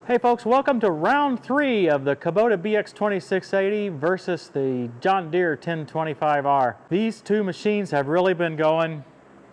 Hey folks, welcome to round 3 of the Kubota BX 2680 versus the John Deere 1025R. These two machines have really been going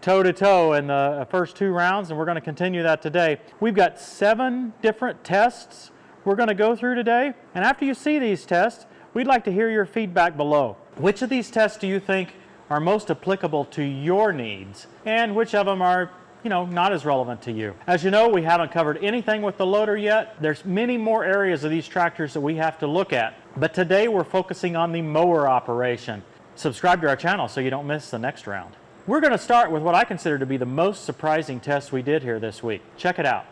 toe-to-toe in the first 2 rounds, and we're going to continue that today. We've got 7 different tests we're going to go through today, and after you see these tests, we'd like to hear your feedback below. Which of these tests do you think are most applicable to your needs, and which of them are not as relevant to you? As you know, we haven't covered anything with the loader yet. There's many more areas of these tractors that we have to look at. But today we're focusing on the mower operation. Subscribe to our channel so you don't miss the next round. We're going to start with what I consider to be the most surprising test we did here this week. Check it out.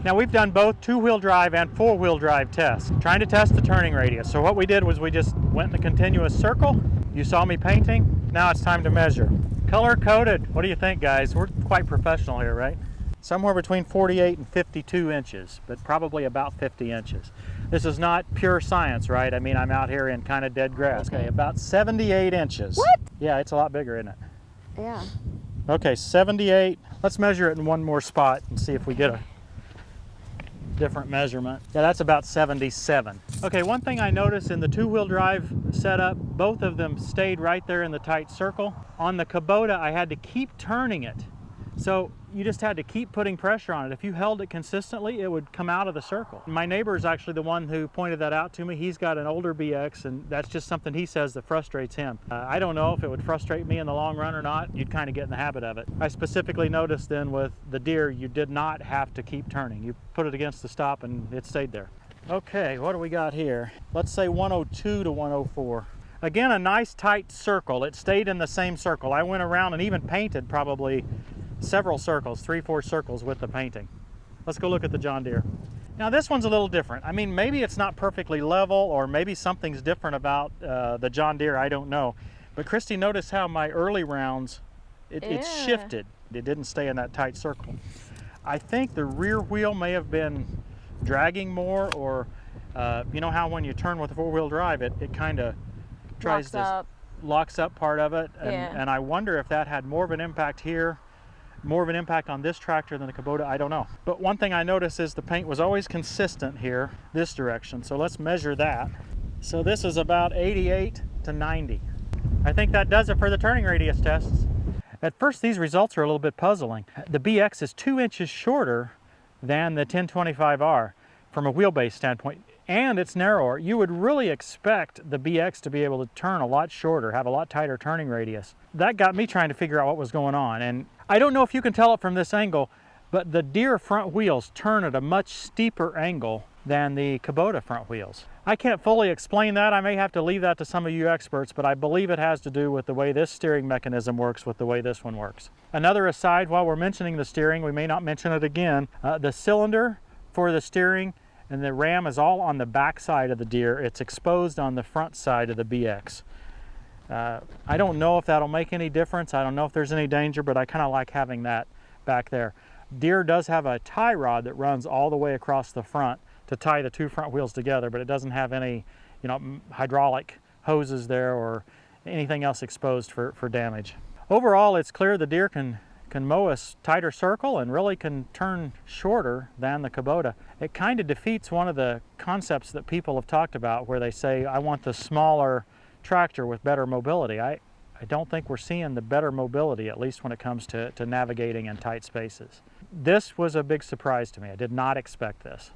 Now we've done both 2-wheel drive and 4-wheel drive tests, trying to test the turning radius. So what we did was we just went in a continuous circle. You saw me painting. Now it's time to measure. Color coded. What do you think, guys? We're quite professional here, right? Somewhere between 48 and 52 inches, but probably about 50 inches. This is not pure science, right? I mean, I'm out here in kind of dead grass. Okay, about 78 inches. What? Yeah, it's a lot bigger, isn't it? Yeah. Okay, 78. Let's measure it in one more spot and see if we get a different measurement. Yeah, that's about 77. Okay, one thing I noticed in the 2-wheel drive setup, both of them stayed right there in the tight circle. On the Kubota, I had to keep turning it. So you just had to keep putting pressure on it. If you held it consistently, it would come out of the circle. My neighbor is actually the one who pointed that out to me. He's got an older BX, and that's just something he says that frustrates him. I don't know if it would frustrate me in the long run or not. You'd kind of get in the habit of it. I specifically noticed then with the Deere, you did not have to keep turning. You put it against the stop and it stayed there. Okay, what do we got here? Let's say 102 to 104. Again, a nice tight circle. It stayed in the same circle. I went around and even painted probably several circles, 3-4 circles with the painting. Let's go look at the John Deere. Now this one's a little different. I mean, maybe it's not perfectly level, or maybe something's different about the John Deere, I don't know. But Christy, notice how my early rounds, it shifted. It didn't stay in that tight circle. I think the rear wheel may have been dragging more, or you know how when you turn with a 4-wheel drive, it kind of tries to locks up part of it. And I wonder if that had more of an impact here, more of an impact on this tractor than the Kubota, I don't know. But one thing I noticed is the paint was always consistent here, this direction. So let's measure that. So this is about 88 to 90. I think that does it for the turning radius tests. At first, these results are a little bit puzzling. The BX is 2 inches shorter than the 1025R from a wheelbase standpoint, and it's narrower. You would really expect the BX to be able to turn a lot shorter, have a lot tighter turning radius. That got me trying to figure out what was going on. And I don't know if you can tell it from this angle, but the Deere front wheels turn at a much steeper angle than the Kubota front wheels. I can't fully explain that. I may have to leave that to some of you experts, but I believe it has to do with the way this steering mechanism works with the way this one works. Another aside, while we're mentioning the steering, we may not mention it again. The cylinder for the steering and the ram is all on the back side of the Deere. It's exposed on the front side of the BX. I don't know if that'll make any difference. I don't know if there's any danger, but I kind of like having that back there. Deere does have a tie rod that runs all the way across the front to tie the 2 front wheels together, but it doesn't have any, hydraulic hoses there or anything else exposed for damage. Overall, it's clear the Deere can mow a tighter circle and really can turn shorter than the Kubota. It kind of defeats one of the concepts that people have talked about where they say, I want the smaller tractor with better mobility. I don't think we're seeing the better mobility, at least when it comes to navigating in tight spaces. This was a big surprise to me. I did not expect this.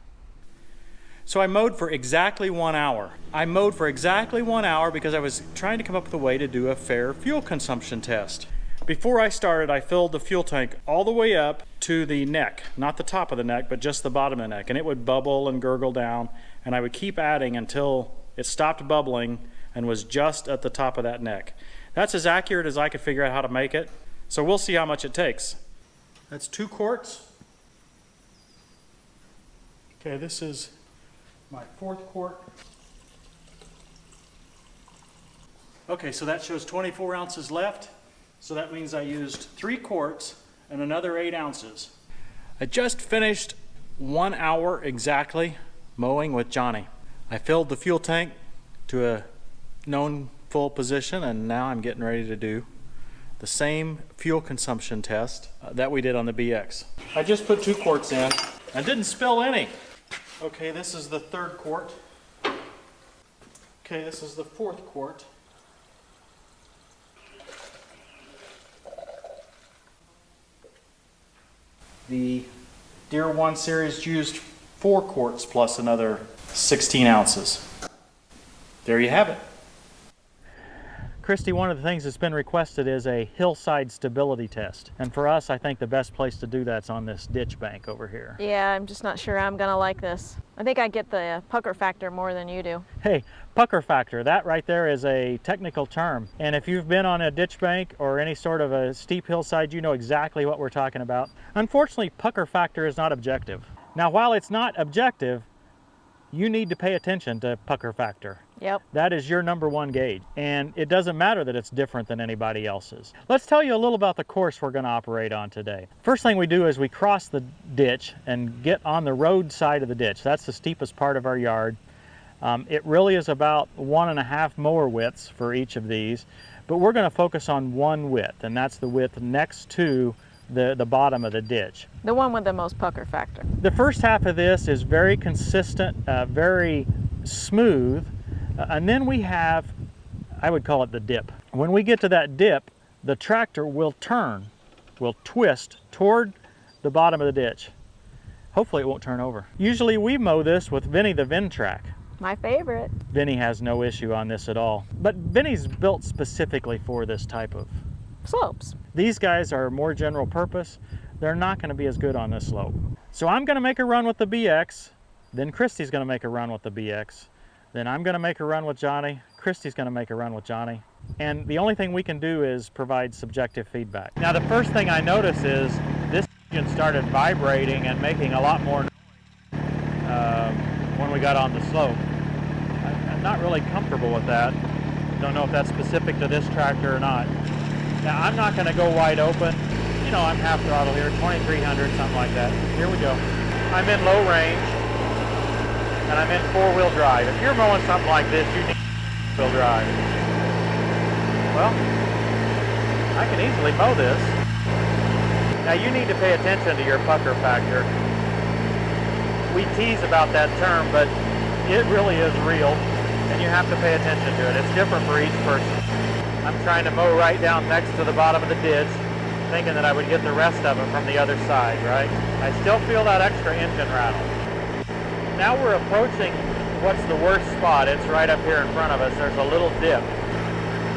So I mowed for exactly 1 hour. I mowed for exactly 1 hour because I was trying to come up with a way to do a fair fuel consumption test. Before I started, I filled the fuel tank all the way up to the neck, not the top of the neck, but just the bottom of the neck, and it would bubble and gurgle down, and I would keep adding until it stopped bubbling and was just at the top of that neck. That's as accurate as I could figure out how to make it, so we'll see how much it takes. That's 2 quarts. Okay, this is my 4th quart. Okay, so that shows 24 ounces left. So that means I used 3 quarts and another 8 ounces. I just finished 1 hour exactly mowing with Johnny. I filled the fuel tank to a known full position, and now I'm getting ready to do the same fuel consumption test that we did on the BX. I just put 2 quarts in and didn't spill any. Okay, this is the 3rd quart. Okay, this is the 4th quart. The Deere 1 series used 4 quarts plus another 16 ounces. There you have it. Christy, one of the things that's been requested is a Hillside Stability test. And for us, I think the best place to do that's on this ditch bank over here. Yeah, I'm just not sure I'm gonna like this. I think I get the pucker factor more than you do. Hey, pucker factor, that right there is a technical term. And if you've been on a ditch bank or any sort of a steep hillside, you know exactly what we're talking about. Unfortunately, pucker factor is not objective. Now, while it's not objective, you need to pay attention to pucker factor. Yep. That is your #1 gauge, and it doesn't matter that it's different than anybody else's. Let's tell you a little about the course we're going to operate on today. First thing we do is we cross the ditch and get on the road side of the ditch. That's the steepest part of our yard. It really is about 1.5 mower widths for each of these, but we're going to focus on one width, and that's the width next to the bottom of the ditch. The one with the most pucker factor. The first half of this is very consistent, very smooth, and then we have, I would call it the dip. When we get to that dip, the tractor will turn, will twist toward the bottom of the ditch. Hopefully it won't turn over. Usually we mow this with Vinny the Ventrac. My favorite. Vinny has no issue on this at all. But Vinny's built specifically for this type of slopes. These guys are more general purpose. They're not going to be as good on this slope. So I'm going to make a run with the BX, then Christy's going to make a run with the BX, then I'm going to make a run with Johnny, Christy's going to make a run with Johnny, and the only thing we can do is provide subjective feedback. Now the first thing I notice is this engine started vibrating and making a lot more noise when we got on the slope. I'm not really comfortable with that. Don't know if that's specific to this tractor or not. Now I'm not going to go wide open. You know, I'm half throttle here, 2300, something like that. Here we go. I'm in low range, and I'm in 4-wheel drive. If you're mowing something like this, you need 4-wheel drive. Well, I can easily mow this. Now you need to pay attention to your pucker factor. We tease about that term, but it really is real, and you have to pay attention to it. It's different for each person. I'm trying to mow right down next to the bottom of the ditch, thinking that I would get the rest of it from the other side, right? I still feel that extra engine rattle. Now we're approaching what's the worst spot. It's right up here in front of us. There's a little dip.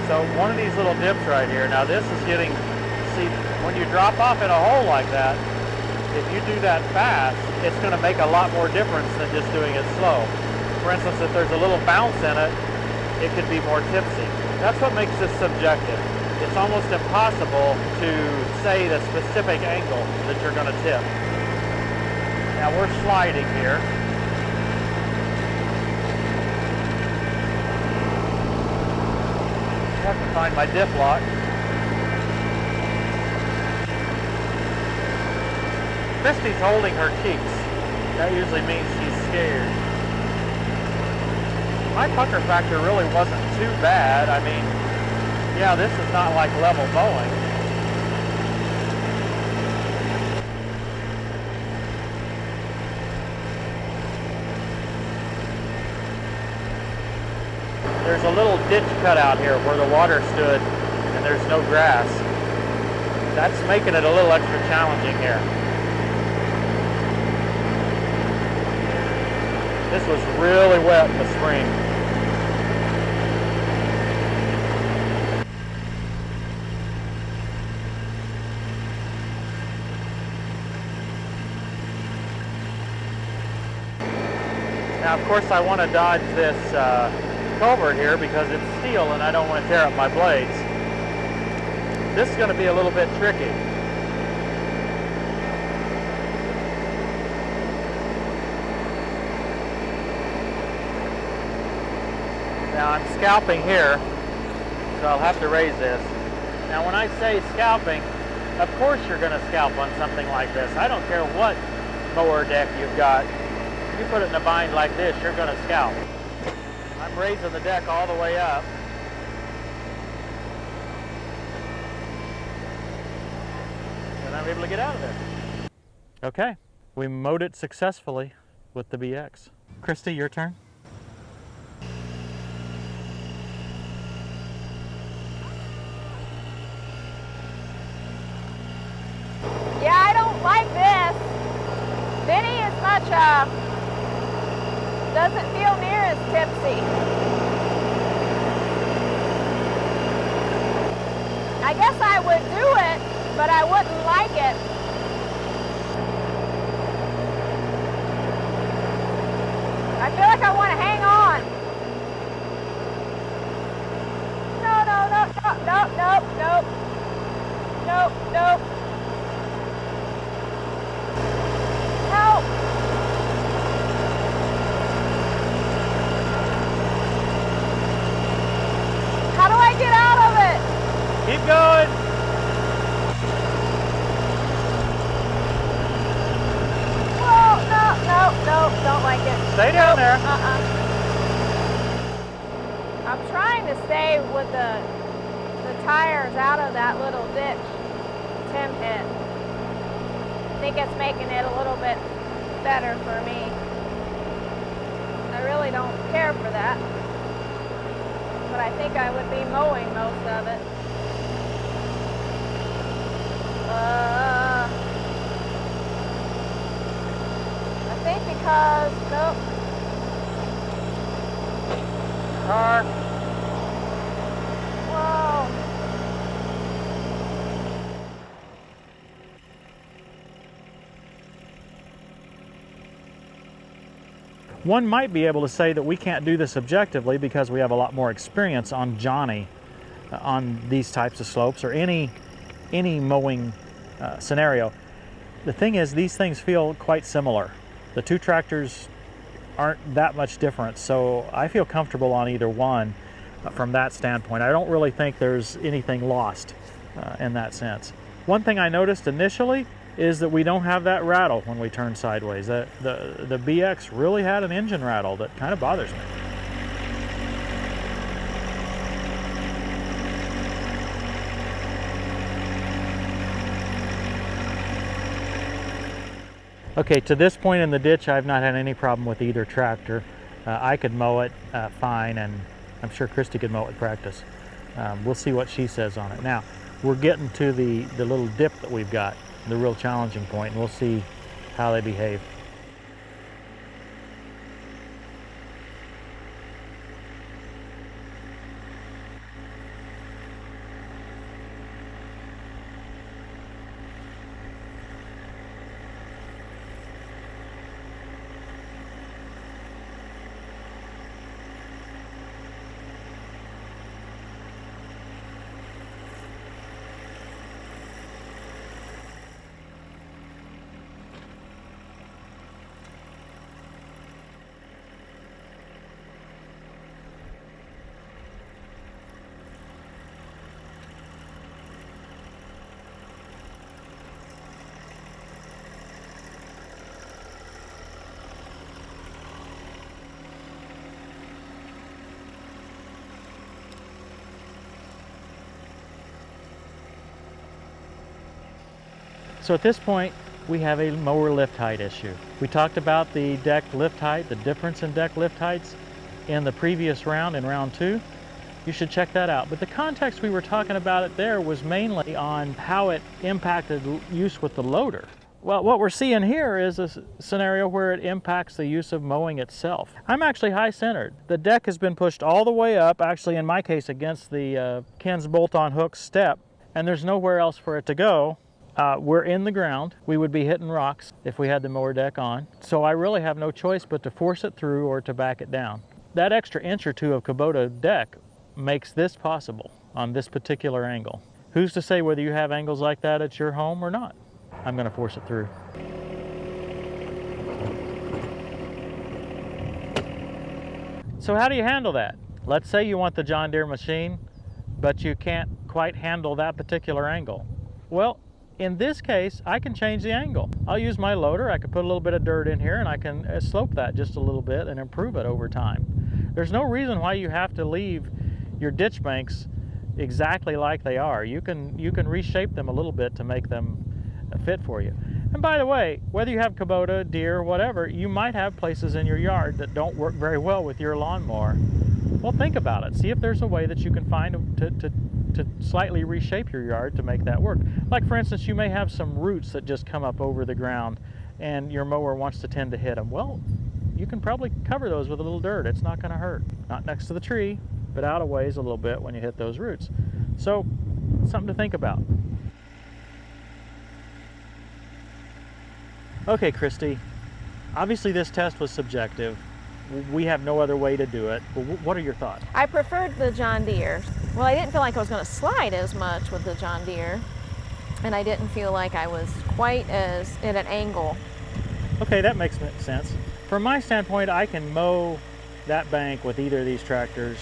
So one of these little dips right here, now this is getting, see, when you drop off in a hole like that, if you do that fast, it's going to make a lot more difference than just doing it slow. For instance, if there's a little bounce in it, it could be more tipsy. That's what makes this subjective. It's almost impossible to say the specific angle that you're going to tip. Now we're sliding here. I have to find my dip lock. Christy's holding her cheeks. That usually means she's scared. My pucker factor really wasn't too bad. I mean, yeah, this is not like level mowing. There's a little ditch cut out here where the water stood and there's no grass. That's making it a little extra challenging here. This was really wet in the spring. Now, of course, I want to dodge this culvert here because it's steel and I don't want to tear up my blades. This is going to be a little bit tricky. Now I'm scalping here, so I'll have to raise this. Now when I say scalping, of course you're going to scalp on something like this. I don't care what mower deck you've got. If you put it in a bind like this, you're going to scalp. I'm raising the deck all the way up. And I'm able to get out of there. Okay, we mowed it successfully with the BX. Christy, your turn. Yeah, I don't like this. Vinny is much, doesn't feel near as tipsy. I guess I would do it, but I wouldn't like it. I feel like I want to hang on. No, no, no, no, no, no, no, no, no. Help! How do I get out of it? Keep going. Whoa, no, no, no, don't like it. Stay down there. I'm trying to stay with the tires out of that little ditch Tim hit. I think it's making it a little bit better for me. I really don't care for that, but I think I would be mowing most of it. I think because, nope. Car. Whoa. One might be able to say that we can't do this objectively because we have a lot more experience on Johnny on these types of slopes or any mowing scenario. The thing is, these things feel quite similar. The two tractors aren't that much different, so I feel comfortable on either one from that standpoint. I don't really think there's anything lost in that sense. One thing I noticed initially is that we don't have that rattle when we turn sideways. The BX really had an engine rattle that kind of bothers me. Okay, to this point in the ditch, I've not had any problem with either tractor. I could mow it fine, and I'm sure Christy could mow it with practice. We'll see what she says on it. Now, we're getting to the little dip that we've got, the real challenging point, and we'll see how they behave. So at this point, we have a mower lift height issue. We talked about the deck lift height, the difference in deck lift heights in the previous round, in round 2. You should check that out. But the context we were talking about it there was mainly on how it impacted use with the loader. Well, what we're seeing here is a scenario where it impacts the use of mowing itself. I'm actually high-centered. The deck has been pushed all the way up, actually in my case against the Ken's bolt-on hook step, and there's nowhere else for it to go. We're in the ground. We would be hitting rocks if we had the mower deck on. So I really have no choice but to force it through or to back it down. That extra inch or two of Kubota deck makes this possible on this particular angle. Who's to say whether you have angles like that at your home or not? I'm going to force it through. So how do you handle that? Let's say you want the John Deere machine, but you can't quite handle that particular angle. Well, in this case, I can change the angle. I'll use my loader. I can put a little bit of dirt in here and I can slope that just a little bit and improve it over time. There's no reason why you have to leave your ditch banks exactly like they are. You can reshape them a little bit to make them fit for you. And by the way, whether you have Kubota, Deere, whatever, you might have places in your yard that don't work very well with your lawnmower. Well, think about it. See if there's a way that you can find to slightly reshape your yard to make that work. Like for instance, you may have some roots that just come up over the ground and your mower wants to tend to hit them. Well, you can probably cover those with a little dirt. It's not going to hurt. Not next to the tree, but out a ways a little bit when you hit those roots. So, something to think about. Okay, Christy, obviously this test was subjective. We have no other way to do it. But what are your thoughts? I preferred the John Deere. Well, I didn't feel like I was going to slide as much with the John Deere, and I didn't feel like I was quite as at an angle. Okay, that makes sense. From my standpoint, I can mow that bank with either of these tractors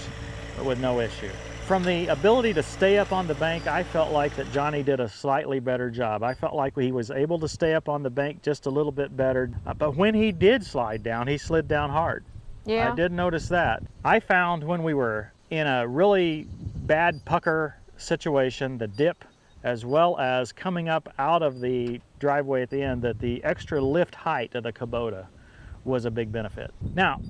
with no issue. From the ability to stay up on the bank, I felt like that Johnny did a slightly better job. I felt like he was able to stay up on the bank just a little bit better. But when he did slide down, he slid down hard. Yeah. I did notice that. I found when we were in a really bad pucker situation, the dip, as well as coming up out of the driveway at the end, that the extra lift height of the Kubota was a big benefit. Now,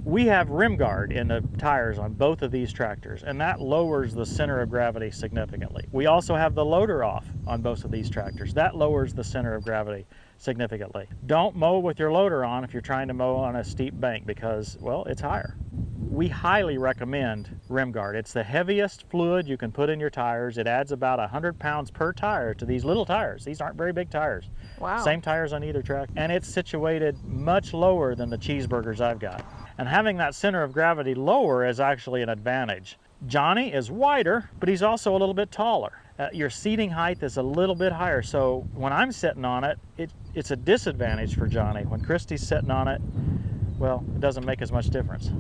we have rim guard in the tires on both of these tractors, and that lowers the center of gravity significantly. We also have the loader off on both of these tractors. That lowers the center of gravity significantly. Don't mow with your loader on if you're trying to mow on a steep bank because, well, it's higher. We highly recommend rim guard. It's the heaviest fluid you can put in your tires. It adds about 100 pounds per tire to these little tires. These aren't very big tires. Wow. Same tires on either track. And it's situated much lower than the cheeseburgers I've got. And having that center of gravity lower is actually an advantage. Johnny is wider, but he's also a little bit taller. Your seating height is a little bit higher, so when I'm sitting on it, it's a disadvantage for Johnny. When Christy's sitting on it, well, it doesn't make as much difference.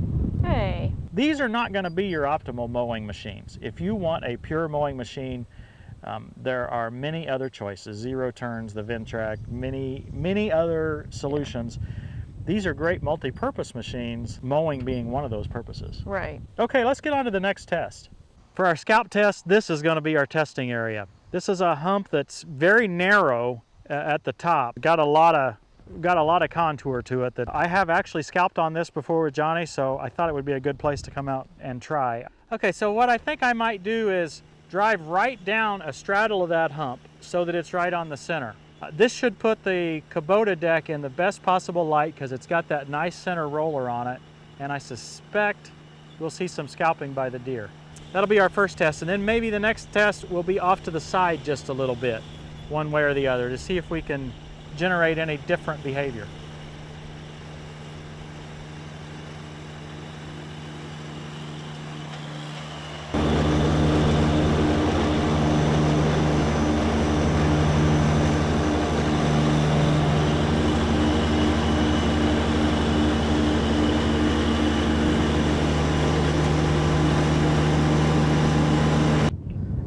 Hey. These are not going to be your optimal mowing machines. If you want a pure mowing machine, there are many other choices. Zero Turns, the Ventrac, many other solutions. These are great multi-purpose machines, mowing being one of those purposes. Right. Okay, let's get on to the next test. For our scalp test, this is going to be our testing area. This is a hump that's very narrow at the top. Got a lot of contour to it. That I have actually scalped on this before with Johnny, so I thought it would be a good place to come out and try. Okay, so what I think I might do is drive right down a straddle of that hump so that it's right on the center. This should put the Kubota deck in the best possible light because it's got that nice center roller on it, and I suspect we'll see some scalping by the deer. That'll be our first test, and then maybe the next test will be off to the side just a little bit, one way or the other, to see if we can generate any different behavior.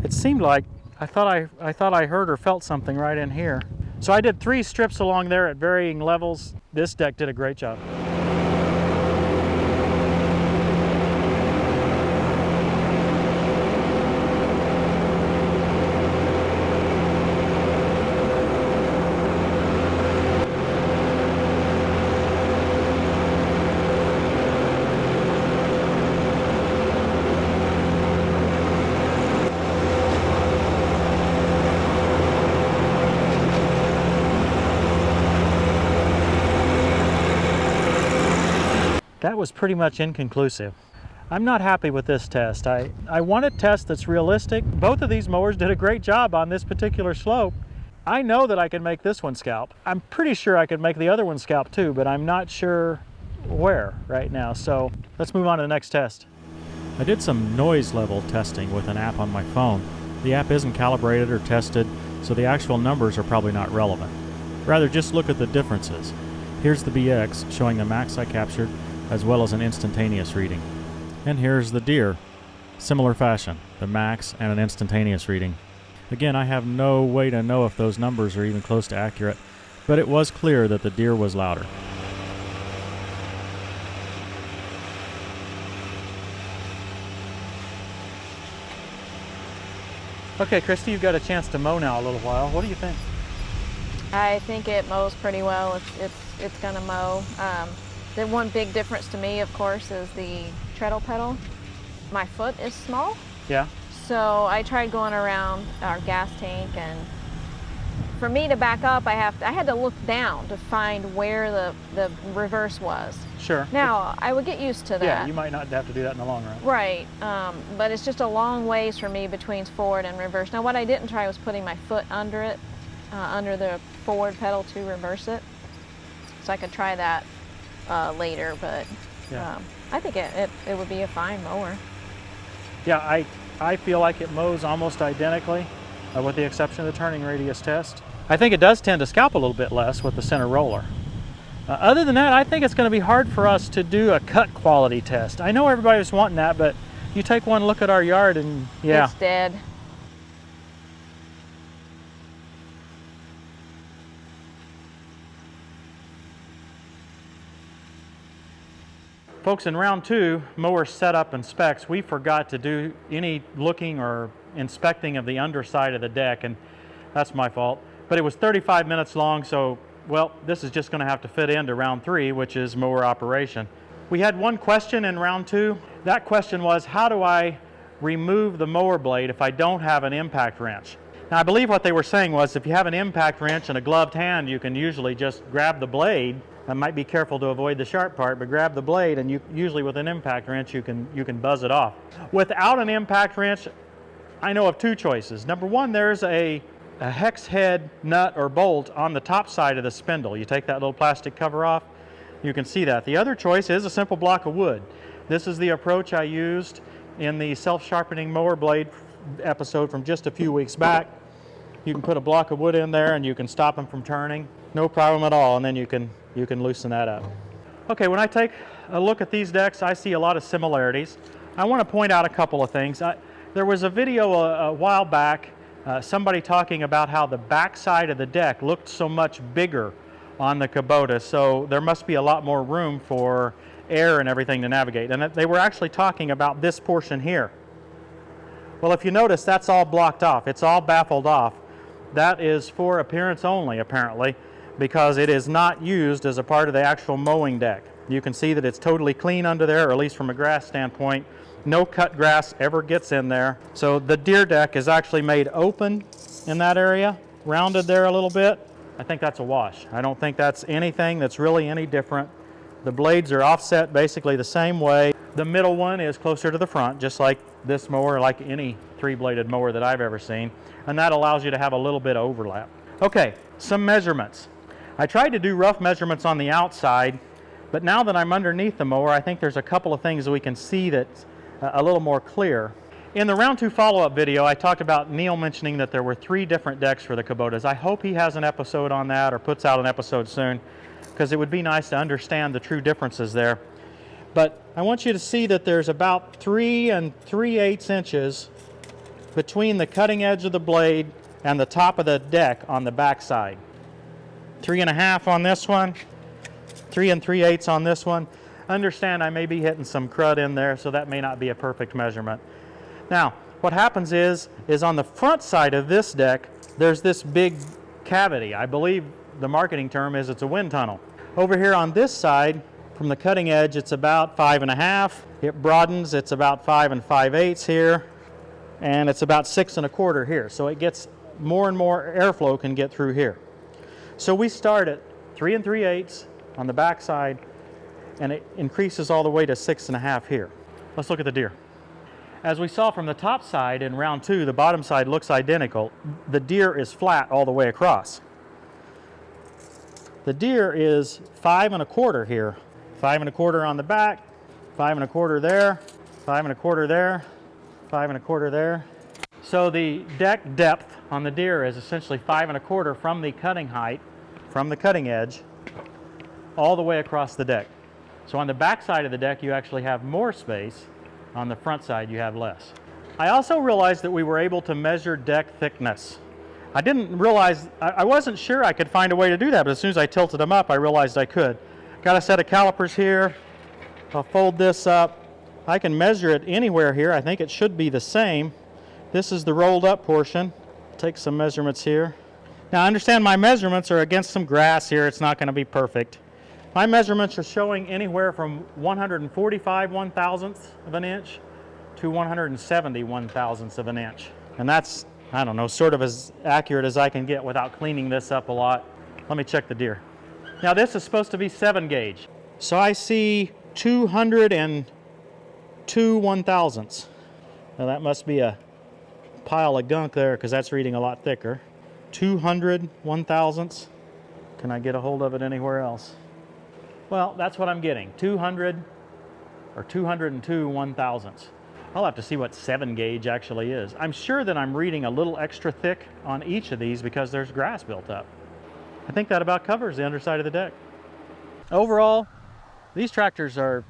Seemed like I thought I heard or felt something right in here. So I did 3 strips along there at varying levels. This deck did a great job. was pretty much inconclusive. I'm not happy with this test. I want a test that's realistic. Both of these mowers did a great job on this particular slope. I know that I can make this one scalp. I'm pretty sure I could make the other one scalp too, but I'm not sure where right now. So let's move on to the next test. I did some noise level testing with an app on my phone. The app isn't calibrated or tested, so the actual numbers are probably not relevant. Rather, just look at the differences. Here's the BX showing the max I captured as well as an instantaneous reading. And here's the Deere. Similar fashion, the max and an instantaneous reading. Again, I have no way to know if those numbers are even close to accurate, but it was clear that the Deere was louder. Okay, Christy, you've got a chance to mow now a little while. What do you think? I think it mows pretty well. It's gonna mow. The one big difference to me, of course, is the treadle pedal. My foot is small. Yeah. So I tried going around our gas tank, and for me to back up, I had to look down to find where the reverse was. Sure. Now, I would get used to that. Yeah, you might not have to do that in the long run. Right, but it's just a long ways for me between forward and reverse. Now, what I didn't try was putting my foot under it, under the forward pedal to reverse it. So I could try that later, but yeah. I think it would be a fine mower. Yeah, I feel like it mows almost identically, with the exception of the turning radius test. I think it does tend to scalp a little bit less with the center roller. Other than that, I think it's going to be hard for us to do a cut quality test. I know everybody's wanting that, but you take one look at our yard and yeah. It's dead. Folks, in round two, mower setup and specs, we forgot to do any looking or inspecting of the underside of the deck, and that's my fault. But it was 35 minutes long, so, well, this is just going to have to fit into round three, which is mower operation. We had one question in round two. That question was, how do I remove the mower blade if I don't have an impact wrench? Now, I believe what they were saying was if you have an impact wrench and a gloved hand, you can usually just grab the blade. I might be careful to avoid the sharp part, but grab the blade, and usually with an impact wrench you can buzz it off. Without an impact wrench, I know of two choices. Number one, there's a hex head nut or bolt on the top side of the spindle. You take that little plastic cover off, you can see that. The other choice is a simple block of wood. This is the approach I used in the self-sharpening mower blade episode from just a few weeks back. You can put a block of wood in there and you can stop them from turning. No problem at all, and then you can loosen that up. Okay, when I take a look at these decks, I see a lot of similarities. I want to point out a couple of things. There was a video a while back, somebody talking about how the back side of the deck looked so much bigger on the Kubota, so there must be a lot more room for air and everything to navigate. And they were actually talking about this portion here. Well, if you notice, that's all blocked off. It's all baffled off. That is for appearance only, apparently, because it is not used as a part of the actual mowing deck. You can see that it's totally clean under there, or at least from a grass standpoint. No cut grass ever gets in there. So the Deere deck is actually made open in that area, rounded there a little bit. I think that's a wash. I don't think that's anything that's really any different. The blades are offset basically the same way. The middle one is closer to the front, just like this mower, like any three-bladed mower that I've ever seen. And that allows you to have a little bit of overlap. Okay, some measurements. I tried to do rough measurements on the outside, but now that I'm underneath the mower, I think there's a couple of things that we can see that's a little more clear. In the round two follow-up video, I talked about Neil mentioning that there were 3 different decks for the Kubotas. I hope he has an episode on that or puts out an episode soon, because it would be nice to understand the true differences there. But I want you to see that there's about 3 3/8 inches between the cutting edge of the blade and the top of the deck on the back side. 3.5 on this one, 3 3/8 on this one. Understand I may be hitting some crud in there, so that may not be a perfect measurement. Now, what happens is on the front side of this deck, there's this big cavity. I believe the marketing term is it's a wind tunnel. Over here on this side, from the cutting edge, it's about 5.5. It broadens, it's about 5 5/8 here, and it's about 6 1/4 here. So it gets more and more airflow can get through here. So we start at 3 3/8 on the back side, and it increases all the way to 6.5 here. Let's look at the Deere. As we saw from the top side in round 2, the bottom side looks identical. The Deere is flat all the way across. The Deere is 5 1/4 here. 5 1/4 on the back, 5 1/4 there, 5 1/4 there, 5 1/4 there. So the deck depth on the Deere is essentially 5 1/4 from the cutting height, from the cutting edge, all the way across the deck. So on the back side of the deck, you actually have more space. On the front side, you have less. I also realized that we were able to measure deck thickness. I didn't realize, I wasn't sure I could find a way to do that, but as soon as I tilted them up, I realized I could. Got a set of calipers here. I'll fold this up. I can measure it anywhere here. I think it should be the same. This is the rolled up portion. Take some measurements here. Now I understand my measurements are against some grass here. It's not going to be perfect. My measurements are showing anywhere from 145 1/1000ths of an inch to 170 1/1000ths of an inch. And that's, I don't know, sort of as accurate as I can get without cleaning this up a lot. Let me check the Deere. Now this is supposed to be 7 gauge. So I see 202 1/1000ths. Now that must be a pile of gunk there because that's reading a lot thicker. 200 1/1000ths. Can I get a hold of it anywhere else? Well, that's what I'm getting, 200 or 202 1/1000ths. I'll have to see what 7 gauge actually is. I'm sure that I'm reading a little extra thick on each of these because there's grass built up. I think that about covers the underside of the deck. Overall, these tractors are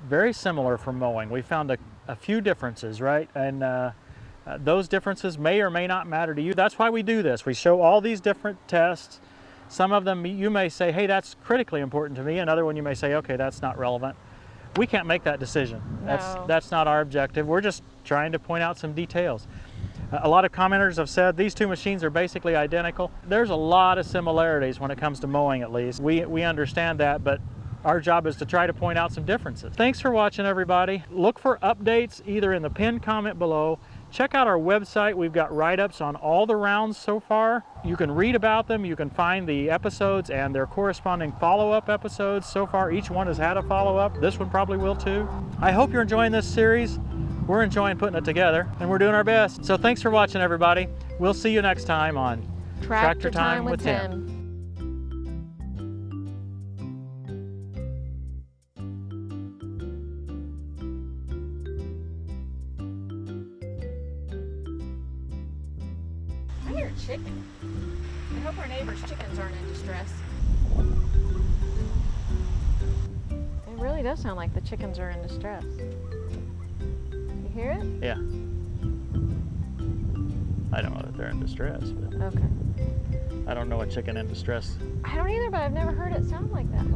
very similar for mowing. We found a few differences, right? And those differences may or may not matter to you. That's why we do this. We show all these different tests. Some of them you may say, hey, that's critically important to me. Another one you may say, okay, that's not relevant. We can't make that decision. No. That's not our objective. We're just trying to point out some details. A lot of commenters have said these two machines are basically identical. There's a lot of similarities when it comes to mowing, at least. We understand that, but our job is to try to point out some differences. Thanks for watching, everybody. Look for updates either in the pinned comment below. Check out our website. We've got write-ups on all the rounds so far. You can read about them. You can find the episodes and their corresponding follow-up episodes. So far, each one has had a follow-up. This one probably will too. I hope you're enjoying this series. We're enjoying putting it together, and we're doing our best. So thanks for watching, everybody. We'll see you next time on Tractor Time with Tim. I hear a chicken. I hope our neighbor's chickens aren't in distress. It really does sound like the chickens are in distress. You hear it? Yeah. I don't know that they're in distress, but Okay. I don't know a chicken in distress. I don't either, but I've never heard it sound like that.